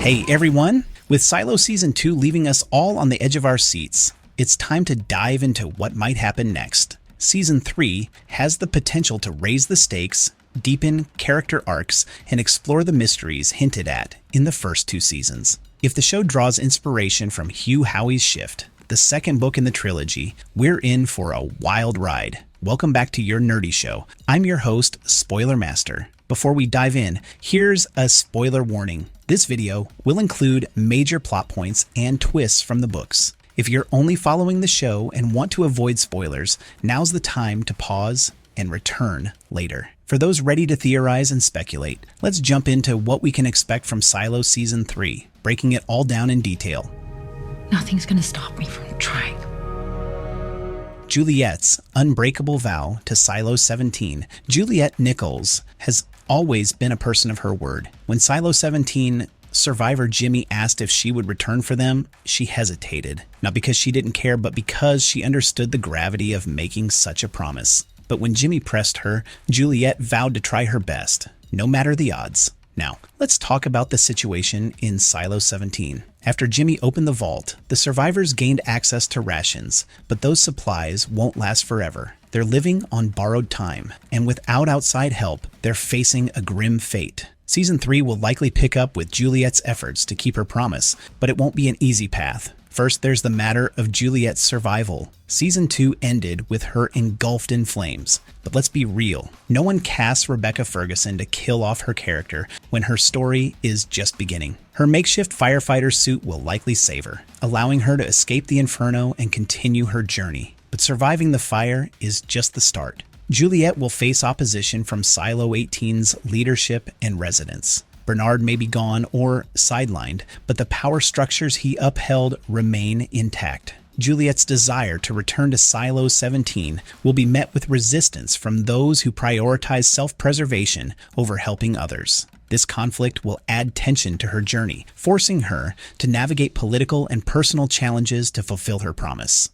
Hey everyone! With Silo Season 2 leaving us all on the edge of our seats, it's time to dive into what might happen next. Season 3 has the potential to raise the stakes, deepen character arcs, and explore the mysteries hinted at in the first 2 seasons. If the show draws inspiration from Hugh Howey's Shift, the second book in the trilogy, we're in for a wild ride. Welcome back to your nerdy show. I'm your host, Spoiler Master. Before we dive in, here's a spoiler warning. This video will include major plot points and twists from the books. If you're only following the show and want to avoid spoilers, now's the time to pause and return later. For those ready to theorize and speculate, let's jump into what we can expect from Silo Season 3, breaking it all down in detail. Nothing's gonna stop me from trying. Juliet's Unbreakable Vow to Silo 17. Juliette Nichols has always been a person of her word. When Silo 17 survivor Jimmy asked if she would return for them, she hesitated. Not because she didn't care, but because she understood the gravity of making such a promise. But when Jimmy pressed her, Juliette vowed to try her best, no matter the odds. Now, let's talk about the situation in Silo 17. After Jimmy opened the vault, the survivors gained access to rations, but those supplies won't last forever. They're living on borrowed time, and without outside help, they're facing a grim fate. Season 3 will likely pick up with Juliette's efforts to keep her promise, but it won't be an easy path. First, there's the matter of Juliette's survival. Season 2 ended with her engulfed in flames. But let's be real. No one casts Rebecca Ferguson to kill off her character when her story is just beginning. Her makeshift firefighter suit will likely save her, allowing her to escape the inferno and continue her journey. But surviving the fire is just the start. Juliette will face opposition from Silo 18's leadership and residents. Bernard may be gone or sidelined, but the power structures he upheld remain intact. Juliette's desire to return to Silo 17 will be met with resistance from those who prioritize self-preservation over helping others. This conflict will add tension to her journey, forcing her to navigate political and personal challenges to fulfill her promise.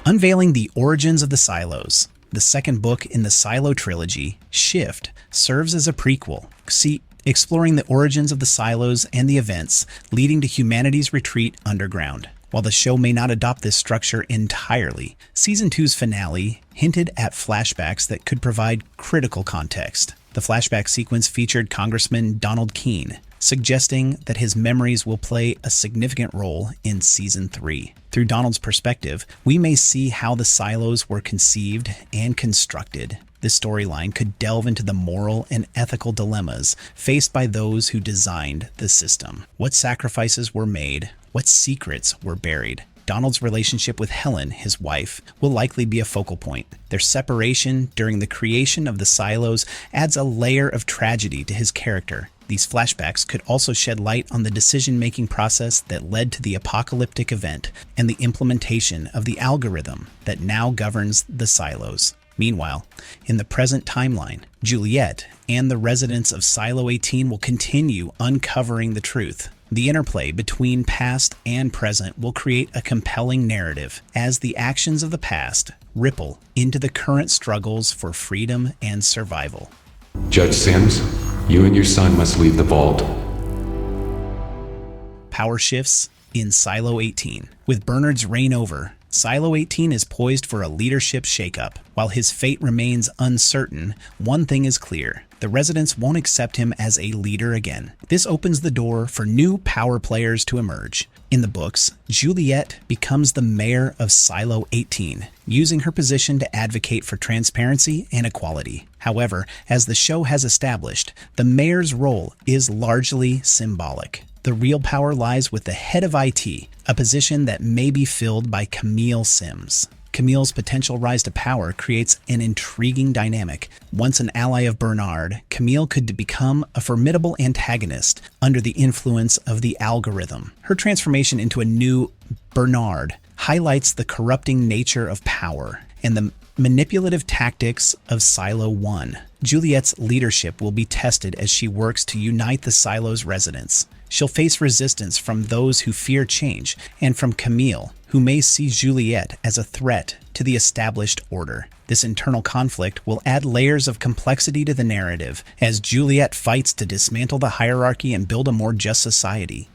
Unveiling the origins of the Silos. The second book in the Silo trilogy, Shift, serves as a prequel, exploring the origins of the Silos and the events leading to humanity's retreat underground. While the show may not adopt this structure entirely, Season 2's finale hinted at flashbacks that could provide critical context. The flashback sequence featured Congressman Donald Keene, suggesting that his memories will play a significant role in Season 3. Through Donald's perspective, we may see how the silos were conceived and constructed. This storyline could delve into the moral and ethical dilemmas faced by those who designed the system. What sacrifices were made? What secrets were buried? Donald's relationship with Helen, his wife, will likely be a focal point. Their separation during the creation of the silos adds a layer of tragedy to his character. These flashbacks could also shed light on the decision-making process that led to the apocalyptic event and the implementation of the algorithm that now governs the silos. Meanwhile, in the present timeline, Juliette and the residents of Silo 18 will continue uncovering the truth. The interplay between past and present will create a compelling narrative as the actions of the past ripple into the current struggles for freedom and survival. Judge Sims, you and your son must leave the vault. Power shifts in Silo 18. With Bernard's reign over, Silo 18 is poised for a leadership shakeup. While his fate remains uncertain, one thing is clear. The residents won't accept him as a leader again. This opens the door for new power players to emerge. In the books, Juliette becomes the mayor of Silo 18, using her position to advocate for transparency and equality. However, as the show has established, the mayor's role is largely symbolic. The real power lies with the head of IT, a position that may be filled by Camille Sims. Camille's potential rise to power creates an intriguing dynamic. Once an ally of Bernard, Camille could become a formidable antagonist under the influence of the algorithm. Her transformation into a new Bernard highlights the corrupting nature of power and the manipulative tactics of Silo 1. Juliette's leadership will be tested as she works to unite the Silo's residents. She'll face resistance from those who fear change and from Camille, who may see Juliette as a threat to the established order. This internal conflict will add layers of complexity to the narrative as Juliette fights to dismantle the hierarchy and build a more just society.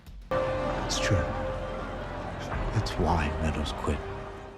It's true. That's why Meadows quit.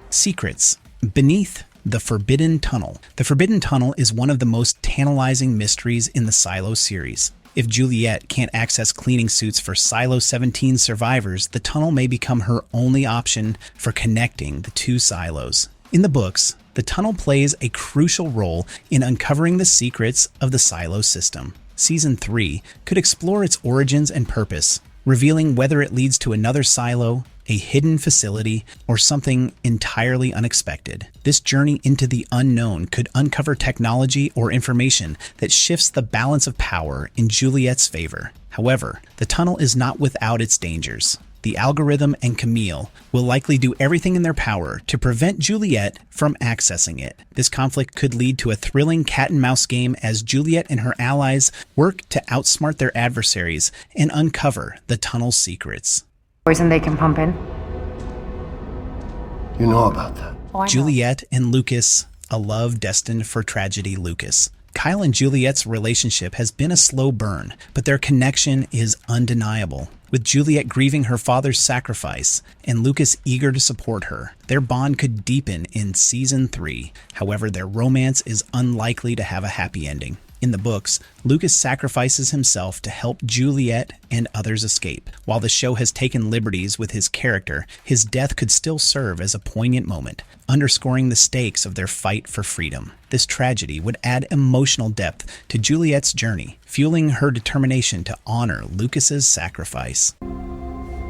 Secrets. Beneath the Forbidden Tunnel. The Forbidden Tunnel is one of the most tantalizing mysteries in the Silo series. If Juliette can't access cleaning suits for Silo 17 survivors, the tunnel may become her only option for connecting the two silos. In the books, the tunnel plays a crucial role in uncovering the secrets of the Silo system. Season 3 could explore its origins and purpose, revealing whether it leads to another silo, a hidden facility, or something entirely unexpected. This journey into the unknown could uncover technology or information that shifts the balance of power in Juliette's favor. However, the tunnel is not without its dangers. The algorithm and Camille will likely do everything in their power to prevent Juliette from accessing it. This conflict could lead to a thrilling cat-and-mouse game as Juliette and her allies work to outsmart their adversaries and uncover the tunnel's secrets. Poison they can pump in. You know about that. Oh, I know. Juliette and Lucas, a love destined for tragedy. Lucas. Kyle and Juliette's relationship has been a slow burn, but their connection is undeniable. With Juliette grieving her father's sacrifice and Lucas eager to support her, their bond could deepen in Season 3. However, their romance is unlikely to have a happy ending. In the books, Lucas sacrifices himself to help Juliette and others escape. While the show has taken liberties with his character, his death could still serve as a poignant moment, underscoring the stakes of their fight for freedom. This tragedy would add emotional depth to Juliette's journey, fueling her determination to honor Lucas's sacrifice.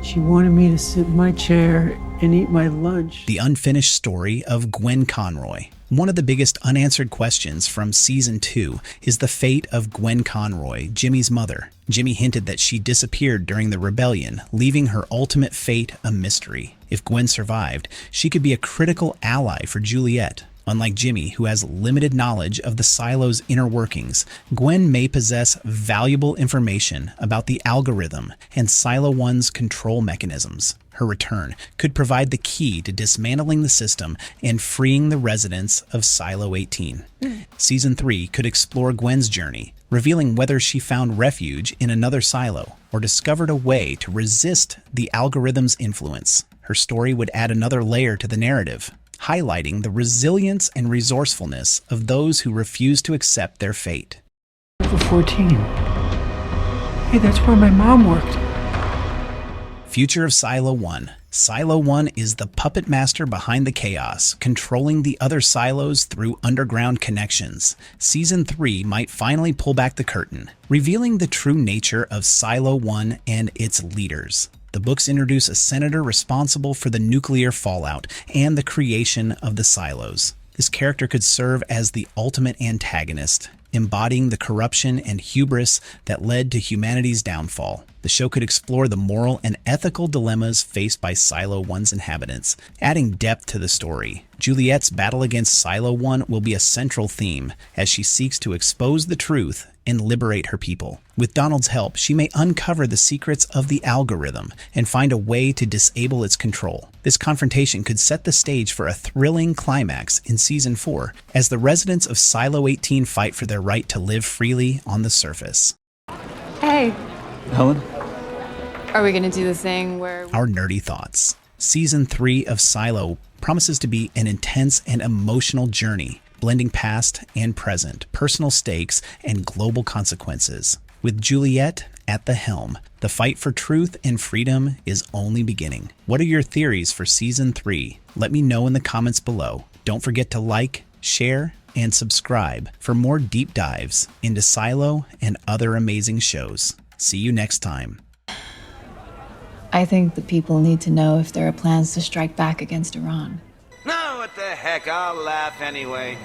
She wanted me to sit in my chair and eat my lunch. The unfinished story of Gwen Conroy. One of the biggest unanswered questions from Season 2 is the fate of Gwen Conroy, Jimmy's mother. Jimmy hinted that she disappeared during the rebellion, leaving her ultimate fate a mystery. If Gwen survived, she could be a critical ally for Juliette. Unlike Jimmy, who has limited knowledge of the silo's inner workings, Gwen may possess valuable information about the algorithm and Silo 1's control mechanisms. Her return could provide the key to dismantling the system and freeing the residents of Silo 18. Season 3 could explore Gwen's journey, revealing whether she found refuge in another silo or discovered a way to resist the algorithm's influence. Her story would add another layer to the narrative, highlighting the resilience and resourcefulness of those who refuse to accept their fate. For 14. Hey, that's where my mom worked. Future of Silo 1. Silo 1 is the puppet master behind the chaos, controlling the other silos through underground connections. Season 3 might finally pull back the curtain, revealing the true nature of Silo 1 and its leaders. The books introduce a senator responsible for the nuclear fallout and the creation of the silos. This character could serve as the ultimate antagonist, embodying the corruption and hubris that led to humanity's downfall. The show could explore the moral and ethical dilemmas faced by Silo 1's inhabitants, adding depth to the story. Juliette's battle against Silo 1 will be a central theme as she seeks to expose the truth and liberate her people. With Donald's help, she may uncover the secrets of the algorithm and find a way to disable its control. This confrontation could set the stage for a thrilling climax in Season 4 as the residents of Silo 18 fight for their right to live freely on the surface. Hey, Helen? are we gonna do the thing where... Our nerdy thoughts. Season 3 of Silo promises to be an intense and emotional journey, blending past and present, personal stakes, and global consequences. With Juliette at the helm, the fight for truth and freedom is only beginning. What are your theories for Season 3? Let me know in the comments below. Don't forget to like, share, and subscribe for more deep dives into Silo and other amazing shows. See you next time. I think the people need to know if there are plans to strike back against Iran. No, what the heck, I'll laugh anyway.